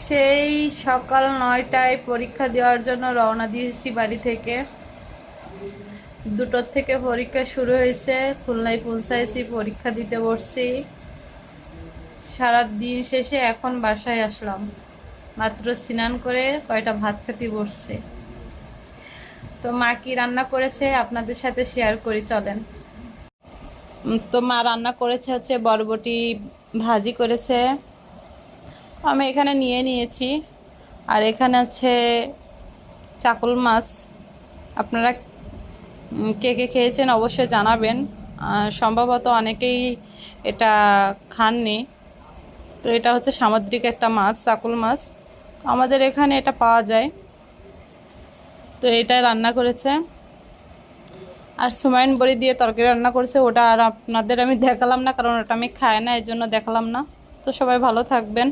সেই সকাল 9টায় পরীক্ষা দেওয়ার জন্য রওনা দিয়েছি বাড়ি থেকে। 2টোর থেকে পরীক্ষা শুরু হয়েছে, খুলনায় পৌঁছাইছি, পরীক্ষা দিতে বসছি। সারা দিন শেষে এখন বাসায় আসলাম, মাত্র স্নান করে কয়টা ভাত খেতে বসছে। তো মা কি রান্না করেছে আপনাদের সাথে শেয়ার করি, চলেন। তো মা রান্না করেছে হচ্ছে বরবটি ভাজি করেছে, আমি এখানে নিয়ে নিয়েছি। আর এখানে হচ্ছে চাকল মাছ। আপনারা কে কে খেয়েছেন অবশ্যই জানাবেন। সম্ভবত অনেকেই এটা খাননি। তো এটা হচ্ছে সামুদ্রিক একটা মাছ, চাকল মাছ, আমাদের এখানে এটা পাওয়া যায়। তো এটা রান্না করেছে। আর সুমাইন বড়ি দিয়ে তরকারি রান্না করেছে, ওটা আর আপনাদের আমি দেখালাম না, কারণ ওটা আমি খাই না, এই জন্য দেখালাম না। তো সবাই ভালো থাকবেন।